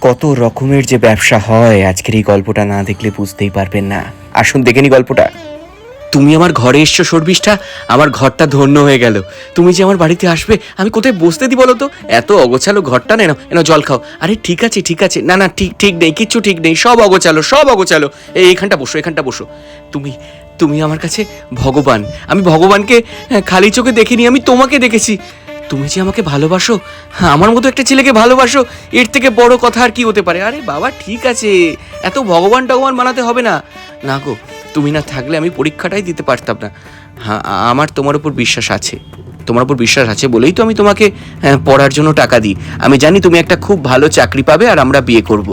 কত রকমের যে ব্যবসা হয় আজকের এই গল্পটা না দেখলে বুঝতেই পারবেন না। আসুন দেখে নি গল্পটা। তুমি আমার ঘরে এসছো শর্মিষ্ঠা, আমার ঘরটা ধন্য হয়ে গেল। তুমি যে আমার বাড়িতে আসবে আমি কোথায় বসতে দিই বলো তো? এত অগোছালো ঘরটা না, এনো জল খাও। আরে ঠিক আছে ঠিক আছে, না না ঠিক ঠিক নেই, কিচ্ছু ঠিক নেই, সব অগোছালো সব অগোছালো। এখানটা বসো এখানটা বসো। তুমি তুমি আমার কাছে ভগবান। আমি ভগবানকে খালি চোখে দেখিনি, আমি তোমাকে দেখেছি। তুমি যে আমাকে ভালোবাসো, হ্যাঁ আমার মতো একটা ছেলেকে ভালোবাসো, এর থেকে বড় কথা আর কি হতে পারে? আরে বাবা ঠিক আছে, এত ভগবান টগবান বানাতে হবে না। না গো, তুমি না থাকলে আমি পরীক্ষাটাই দিতে পারতাম না। হ্যাঁ আমার তোমার উপর বিশ্বাস আছে, তোমার উপর বিশ্বাস আছে বলেই তো আমি তোমাকে পড়ার জন্য টাকা দিই। আমি জানি তুমি একটা খুব ভালো চাকরি পাবে আর আমরা বিয়ে করব।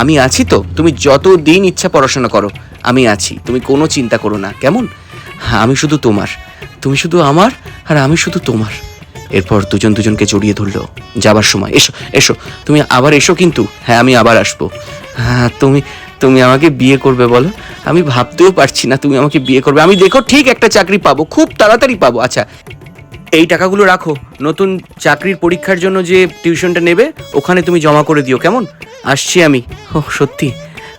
আমি আছি তো, তুমি যত দিন ইচ্ছা পড়াশোনা করো, আমি আছি, তুমি কোনো চিন্তা করো না, কেমন? হ্যাঁ আমি শুধু তোমার, তুমি শুধু আমার, আর আমি শুধু তোমার। এরপর দুজন দুজনকে জড়িয়ে ধরলো। যাবার সময়, এসো এসো, তুমি আবার এসো কিন্তু। হ্যাঁ আমি আবার আসবো। হ্যাঁ তুমি তুমি আমাকে বিয়ে করবে বলো? আমি ভাবতেও পারছি না তুমি আমাকে বিয়ে করবে। আমি দেখো ঠিক একটা চাকরি পাবো, খুব তাড়াতাড়ি পাবো। আচ্ছা এই টাকাগুলো রাখো, নতুন চাকরির পরীক্ষার জন্য যে টিউশনটা নেবে ওখানে তুমি জমা করে দিও, কেমন? আসছি আমি। ও সত্যি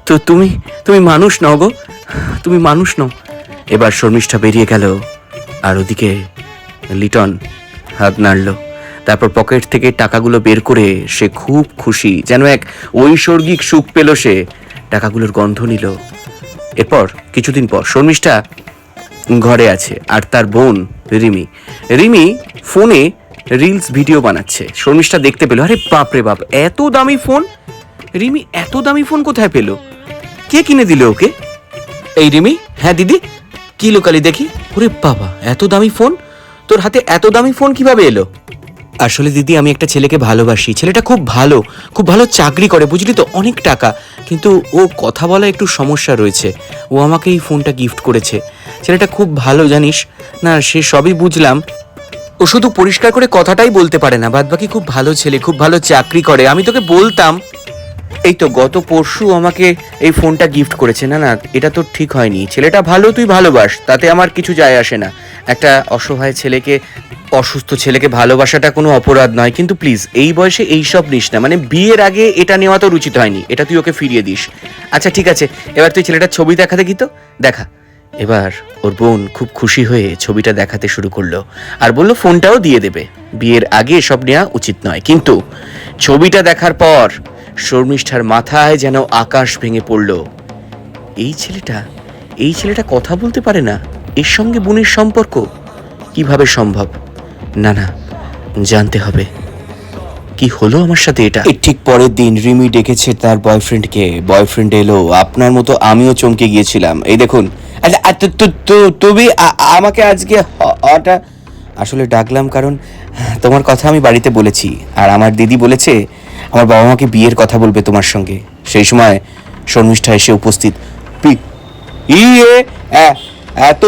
তো, তুমি তুমি মানুষ নও গো, তুমি মানুষ নও। এবার শর্মিষ্ঠা বেরিয়ে গেল, আর ওদিকে লিটন হাত নাড়ল। তারপর পকেট থেকে টাকাগুলো বের করে সে খুব খুশি, যেন এক ঐশ্বর্গিক সুখ পেল সে। টাকাগুলোর গন্ধ নিল। এরপর কিছুদিন পর শর্মিষ্ঠা ঘরে আছে, আর তার বোন রিমি রিমি ফোনে রিলস ভিডিও বানাচ্ছে। শর্মিষ্ঠা দেখতে পেল, আরে বাপ রে বাপ, এত দামি ফোন! রিমি এত দামি ফোন কোথায় পেল? কে কিনে দিল ওকে? এই রিমি, হ্যাঁ দিদি, কি লোকালি দেখি। ওরে বাবা, এত দামি ফোন! তোর হাতে এত দামি ফোন কিভাবে এলো? আসলে দিদি আমি একটা ছেলেকে ভালোবাসি, ছেলেটা খুব ভালো, খুব ভালো চাকরি করে, বুঝলি তো, অনেক টাকা। কিন্তু ও কথা বলা একটু সমস্যা রয়েছে। ও আমাকে এই ফোনটা গিফট করেছে। ছেলেটা খুব ভালো জানিস না, সে সবই বুঝলাম। ও শুধু পরিষ্কার করে কথাটাই বলতে পারে না, বাদবাকি খুব ভালো ছেলে, খুব ভালো চাকরি করে। আমি তোকে বলতাম, এই তো গত পরশু আমাকে এই ফোনটা গিফট করেছে। না না, এটা তো ঠিক হয়নি। ছেলেটা ভালো, তুই ভালোবাস, তাতে আমার কিছু যায় আসে না। একটা অসহায় ছেলেকে, অসুস্থ ছেলেকে ভালোবাসাটা কোনো অপরাধ নয়, কিন্তু প্লিজ এই বয়সে এইসব নিস না। মানে বিয়ের আগে এটা নেওয়া তো উচিত হয়নি, এটা তুই ওকে ফিরিয়ে দিস। আচ্ছা ঠিক আছে, এবার তুই ছেলেটার ছবি দেখা দেখি তো, দেখা। এবার ওর বোন খুব খুশি হয়ে ছবিটা দেখাতে শুরু করলো, আর বললো ফোনটাও দিয়ে দেবে। বিয়ের আগে এসব নেওয়া উচিত নয়। কিন্তু ছবিটা দেখার পর শর্মিষ্ঠার মাথায় যেন আকাশ ভেঙে পড়ল। এই ছেলেটা কথা বলতে পারে না, এর সঙ্গে বোনের সম্পর্ক কিভাবে সম্ভব? না না, জানতে হবে কি হলো আমার সাথে এটা। ঠিক পরের দিন রিমি ডেকেছে তার বয়ফ্রেন্ডকে। বয়ফ্রেন্ড এলো, আপনার মতো আমিও চমকে গিয়েছিলাম। এই দেখুন, তুমি আমাকে আজকে হঠাৎ আসলে ডাকলাম কারণ তোমার কথা আমি বাড়িতে বলেছি, আর আমার দিদি বলেছে আমার বাবা মাকে বিয়ের কথা বলবে তোমার সঙ্গে। সেই সময় শর্মিষ্ঠা এসে উপস্থিত। এত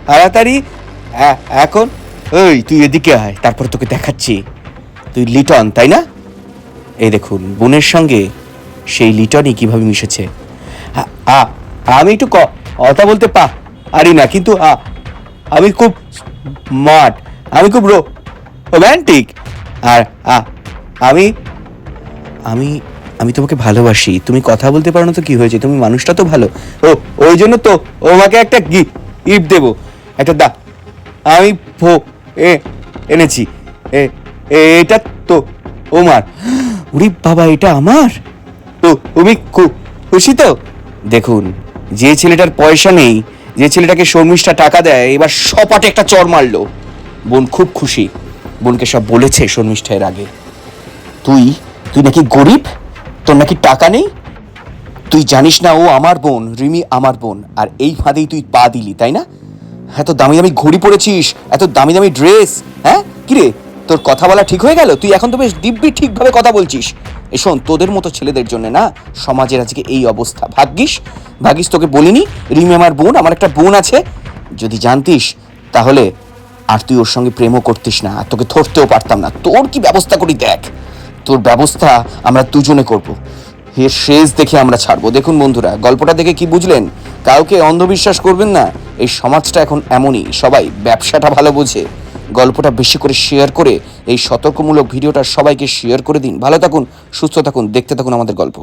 তাড়াতাড়ি এখন? ওই তুই এদিকে আয়, তারপর তোকে দেখাচ্ছি। তুই লিটন তাই না? এই দেখুন বোনের সঙ্গে সেই লিটনই কিভাবে মিশেছে। আমি একটু কথা বলতে পারি না, কিন্তু আমি খুব স্মার্ট, আমি খুব রোম্যান্টিক, আর আমি আমি আমি তোমাকে ভালোবাসি। তুমি কথা বলতে পারো না তো কি হয়েছে, তুমি মানুষটা তো ভালো। ওই জন্য তো ওমাকে একটা গিফট দেবো, একটা আমি এনেছি। এটা তো ওমার। উরি বাবা, এটা আমার? তো তুমি খুশি তো? দেখুন, যে ছেলেটার পয়সা নেই, যে ছেলেটাকে শর্মিষ্ঠা টাকা দেয়, এবার সপাটে একটা চড় মারলো। বোন খুব খুশি, বোনকে সব বলেছে শর্মিষ্ঠা এর আগে। তুই নাকি গরিব, তোর নাকি টাকা নেই, তুই জানিস না ও আমার বোন, রিমি আমার বোন, আর এই ফাঁদেই তুই পা দিলি তাই না? এত দামি দামি ঘড়ি পরেছিস, এত দামি দামি ড্রেস, হ্যাঁ কিরে তোর কথা বলা ঠিক হয়ে গেল? তুই এখন তো বেশ দিব্যি ঠিকভাবে কথা বলছিস। শোন, তোদের মতো ছেলেদের জন্য না সমাজের আজকে এই অবস্থা। ভাগ্যিস তোকে বলিনি রিমি আমার বোন, আমার একটা বোন আছে। যদি জানতিস তাহলে আর তুই ওর সঙ্গে প্রেমও করতিস না, আর তোকে ধরতেও পারতাম না। তোর কি ব্যবস্থা করি দেখ, তোর ব্যবস্থা আমরা দুজনে করব। এর শেষ দেখে আমরা ছাড়বো। দেখুন বন্ধুরা, গল্পটা দেখে কি বুঝলেন? কাউকে অন্ধবিশ্বাস করবেন না, এই সমাজটা এখন এমনই, সবাই ব্যবসাটা ভালো বোঝে। গল্পটা বেশি করে শেয়ার করে এই সতর্কমূলক ভিডিওটা সবাইকে শেয়ার করে দিন। ভালো থাকুন, সুস্থ থাকুন, দেখতে থাকুন আমাদের গল্প।